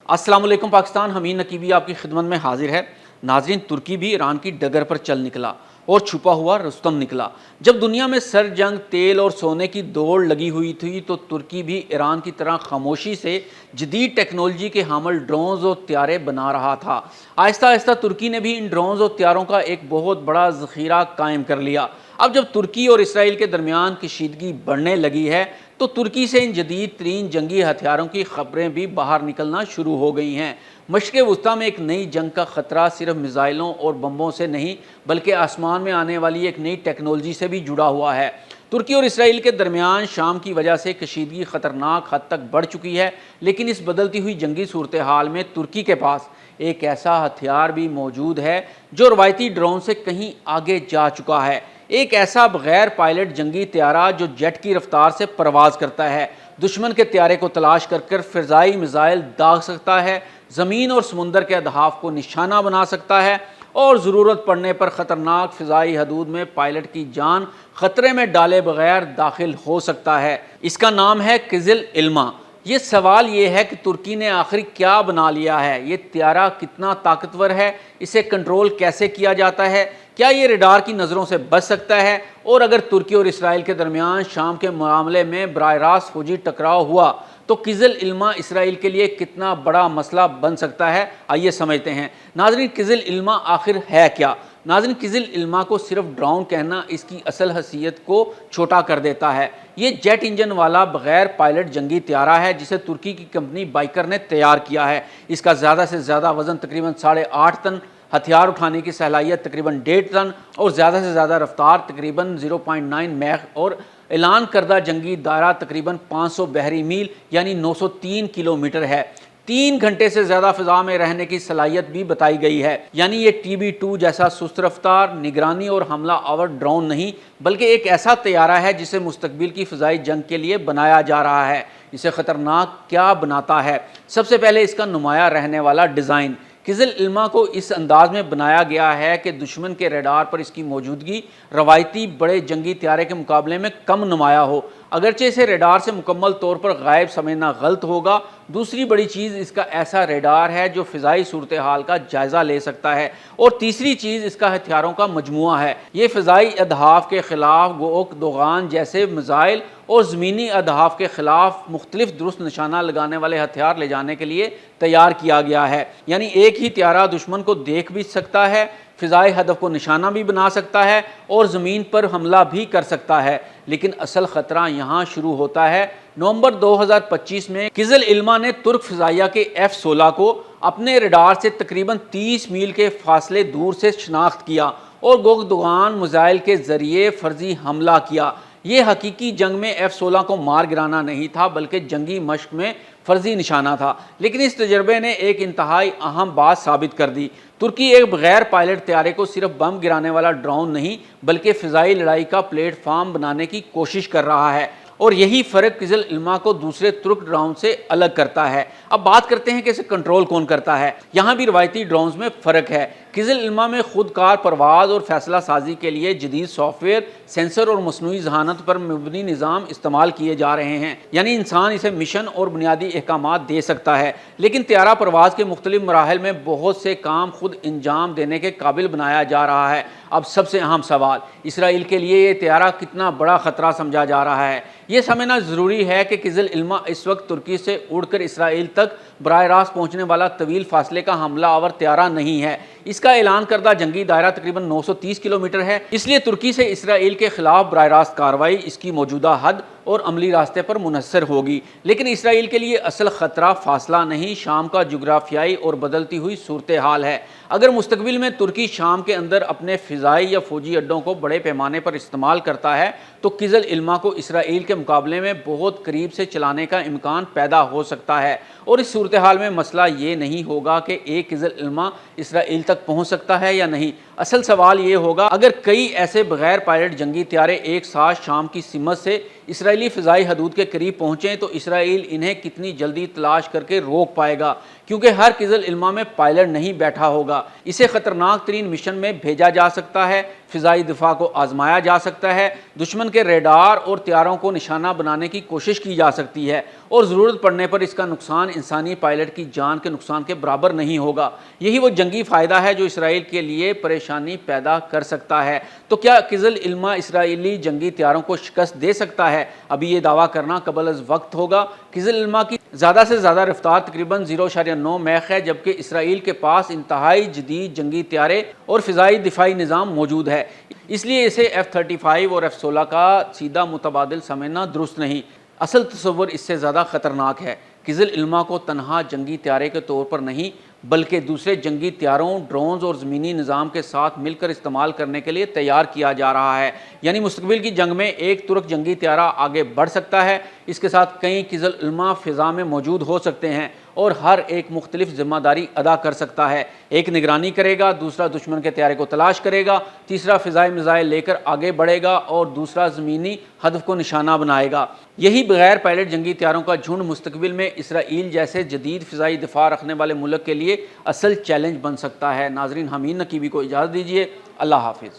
السلام علیکم پاکستان، حمید نقیبی آپ کی خدمت میں حاضر ہے۔ ناظرین، ترکی بھی ایران کی ڈگر پر چل نکلا اور چھپا ہوا رستم نکلا۔ جب دنیا میں سر جنگ، تیل اور سونے کی دوڑ لگی ہوئی تھی تو ترکی بھی ایران کی طرح خاموشی سے جدید ٹیکنالوجی کے حامل ڈرونز اور طیارے بنا رہا تھا۔ آہستہ آہستہ ترکی نے بھی ان ڈرونز اور طیاروں کا ایک بہت بڑا ذخیرہ قائم کر لیا۔ اب جب ترکی اور اسرائیل کے درمیان کشیدگی بڑھنے لگی ہے تو ترکی سے ان جدید ترین جنگی ہتھیاروں کی خبریں بھی باہر نکلنا شروع ہو گئی ہیں۔ مشرق وسطیٰ میں ایک نئی جنگ کا خطرہ صرف میزائلوں اور بمبوں سے نہیں بلکہ آسمان میں آنے والی ایک نئی ٹیکنالوجی سے بھی جڑا ہوا ہے۔ ترکی اور اسرائیل کے درمیان شام کی وجہ سے کشیدگی خطرناک حد تک بڑھ چکی ہے، لیکن اس بدلتی ہوئی جنگی صورتحال میں ترکی کے پاس ایک ایسا ہتھیار بھی موجود ہے جو روایتی ڈرون سے کہیں آگے جا چکا ہے۔ ایک ایسا بغیر پائلٹ جنگی طیارہ جو جیٹ کی رفتار سے پرواز کرتا ہے، دشمن کے طیارے کو تلاش کر فضائی میزائل داغ سکتا ہے، زمین اور سمندر کے اہداف کو نشانہ بنا سکتا ہے اور ضرورت پڑنے پر خطرناک فضائی حدود میں پائلٹ کی جان خطرے میں ڈالے بغیر داخل ہو سکتا ہے۔ اس کا نام ہے قزل علمہ۔ یہ سوال یہ ہے کہ ترکی نے آخر کیا بنا لیا ہے؟ یہ طیارہ کتنا طاقتور ہے؟ اسے کنٹرول کیسے کیا جاتا ہے؟ کیا یہ ریڈار کی نظروں سے بچ سکتا ہے؟ اور اگر ترکی اور اسرائیل کے درمیان شام کے معاملے میں براہ راست فوجی ٹکراؤ ہوا تو قزل علمہ اسرائیل کے لیے کتنا بڑا مسئلہ بن سکتا ہے؟ آئیے سمجھتے ہیں۔ ناظرین، قزل علمہ آخر ہے کیا؟ ناظرین، قزل علمہ کو صرف ڈرون کہنا اس کی اصل حیثیت کو چھوٹا کر دیتا ہے۔ یہ جیٹ انجن والا بغیر پائلٹ جنگی طیارہ ہے جسے ترکی کی کمپنی بائیکر نے تیار کیا ہے۔ اس کا زیادہ سے زیادہ وزن تقریباً 8.5 طن، ہتھیار اٹھانے کی صلاحیت تقریباً 1.5 طن اور زیادہ سے زیادہ رفتار تقریباً 0.9 میخ اور اعلان کردہ جنگی دائرہ تقریباً 500 بحری میل یعنی 903 کلومیٹر ہے۔ 3 گھنٹے سے زیادہ فضا میں رہنے کی صلاحیت بھی بتائی گئی ہے، یعنی یہ TB2 جیسا سست رفتار، نگرانی اور حملہ آور ڈرون نہیں بلکہ ایک ایسا طیارہ ہے جسے مستقبل کی فضائی جنگ کے لیے بنایا جا رہا ہے۔ اسے خطرناک کیا بناتا ہے؟ سب سے پہلے اس کا نمایاں رہنے والا ڈیزائن۔ قزل علمہ کو اس انداز میں بنایا گیا ہے کہ دشمن کے ریڈار پر اس کی موجودگی روایتی بڑے جنگی طیارے کے مقابلے میں کم نمایاں ہو، اگرچہ اسے ریڈار سے مکمل طور پر غائب سمجھنا غلط ہوگا۔ دوسری بڑی چیز اس کا ایسا ریڈار ہے جو فضائی صورتحال کا جائزہ لے سکتا ہے، اور تیسری چیز اس کا ہتھیاروں کا مجموعہ ہے۔ یہ فضائی اہداف کے خلاف گوک دوغان جیسے میزائل اور زمینی اہداف کے خلاف مختلف درست نشانہ لگانے والے ہتھیار لے جانے کے لیے تیار کیا گیا ہے، یعنی ایک ہی طیارہ دشمن کو دیکھ بھی سکتا ہے، فضائی ہدف کو نشانہ بھی بنا سکتا ہے اور زمین پر حملہ بھی کر سکتا ہے۔ لیکن اصل خطرہ یہاں شروع ہوتا ہے۔ نومبر 2025 میں قزل علمہ نے ترک فضائیہ کے F-16 کو اپنے ریڈار سے تقریباً 30 میل کے فاصلے دور سے شناخت کیا اور گوک دوغان میزائل کے ذریعے فرضی حملہ کیا۔ یہ حقیقی جنگ میں F-16 کو مار گرانا نہیں تھا بلکہ جنگی مشق میں فرضی نشانہ تھا، لیکن اس تجربے نے ایک انتہائی اہم بات ثابت کر دی۔ ترکی ایک بغیر پائلٹ طیارے کو صرف بم گرانے والا ڈرون نہیں بلکہ فضائی لڑائی کا پلیٹ فارم بنانے کی کوشش کر رہا ہے، اور یہی فرق قزل علمہ کو دوسرے ترک ڈرون سے الگ کرتا ہے۔ اب بات کرتے ہیں کہ اسے کنٹرول کون کرتا ہے۔ یہاں بھی روایتی ڈرونز میں فرق ہے۔ قزل علمہ میں خود کار پرواز اور فیصلہ سازی کے لیے جدید سافٹ ویئر، سینسر اور مصنوعی ذہانت پر مبنی نظام استعمال کیے جا رہے ہیں، یعنی انسان اسے مشن اور بنیادی احکامات دے سکتا ہے، لیکن طیارہ پرواز کے مختلف مراحل میں بہت سے کام خود انجام دینے کے قابل بنایا جا رہا ہے۔ اب سب سے اہم سوال، اسرائیل کے لیے یہ طیارہ کتنا بڑا خطرہ سمجھا جا رہا ہے؟ یہ سمجھنا ضروری ہے کہ قزل علمہ اس وقت ترکی سے اڑ کر اسرائیل تک براہ راست پہنچنے والا طویل فاصلے کا حملہ آور طیارہ نہیں ہے۔ اس کا اعلان کردہ جنگی دائرہ تقریباً 930 کلومیٹر ہے، اس لیے ترکی سے اسرائیل کے خلاف براہ راست کارروائی اس کی موجودہ حد اور عملی راستے پر منحصر ہوگی۔ لیکن اسرائیل کے لیے اصل خطرہ فاصلہ نہیں، شام کا جغرافیائی اور بدلتی ہوئی صورتحال ہے۔ اگر مستقبل میں ترکی شام کے اندر اپنے فضائی یا فوجی اڈوں کو بڑے پیمانے پر استعمال کرتا ہے تو قزل علمہ کو اسرائیل کے مقابلے میں بہت قریب سے چلانے کا امکان پیدا ہو سکتا ہے، اور اس صورتحال میں مسئلہ یہ نہیں ہوگا کہ ایک قزل علمہ اسرائیل تک پہنچ سکتا ہے یا نہیں۔ اصل سوال یہ ہوگا، اگر کئی ایسے بغیر پائلٹ جنگی طیارے ایک ساتھ شام کی سمت سے اسرائیلی فضائی حدود کے قریب پہنچیں تو اسرائیل انہیں کتنی جلدی تلاش کر کے روک پائے گا، کیونکہ ہر قزل علمہ میں پائلٹ نہیں بیٹھا ہوگا۔ اسے خطرناک ترین مشن میں بھیجا جا سکتا ہے، فضائی دفاع کو آزمایا جا سکتا ہے، دشمن کے ریڈار اور طیاروں کو نشانہ بنانے کی کوشش کی جا سکتی ہے، اور ضرورت پڑنے پر اس کا نقصان انسانی پائلٹ کی جان کے نقصان کے برابر نہیں ہوگا۔ یہی وہ جنگی فائدہ ہے جو اسرائیل کے لیے پریشانی پیدا کر سکتا ہے۔ تو کیا قزل علمہ اسرائیلی جنگی طیاروں کو شکست دے سکتا ہے؟ ابھی یہ دعویٰ کرنا قبل از وقت ہوگا۔ قزل علمہ کی زیادہ سے زیادہ رفتار تقریباً 0.9 میخ ہے، جبکہ اسرائیل کے پاس انتہائی جدید جنگی طیارے اور فضائی دفاعی نظام موجود ہے، اس لیے اسے F-35 اور F-16 کا سیدھا متبادل سمجھنا درست نہیں۔ اصل تصور اس سے زیادہ خطرناک ہے۔ قزل علمہ کو تنہا جنگی طیارے کے طور پر نہیں بلکہ دوسرے جنگی طیاروں، ڈرونز اور زمینی نظام کے ساتھ مل کر استعمال کرنے کے لیے تیار کیا جا رہا ہے۔ یعنی مستقبل کی جنگ میں ایک ترک جنگی طیارہ آگے بڑھ سکتا ہے، اس کے ساتھ کئی قزل علمہ فضا میں موجود ہو سکتے ہیں، اور ہر ایک مختلف ذمہ داری ادا کر سکتا ہے۔ ایک نگرانی کرے گا، دوسرا دشمن کے طیارے کو تلاش کرے گا، تیسرا فضائی میزائل لے کر آگے بڑھے گا، اور دوسرا زمینی ہدف کو نشانہ بنائے گا۔ یہی بغیر پائلٹ جنگی طیاروں کا جھنڈ مستقبل میں اسرائیل جیسے جدید فضائی دفاع رکھنے والے ملک کے لیے اصل چیلنج بن سکتا ہے۔ ناظرین، حمید نقیبی کو اجازت دیجیے۔ اللہ حافظ۔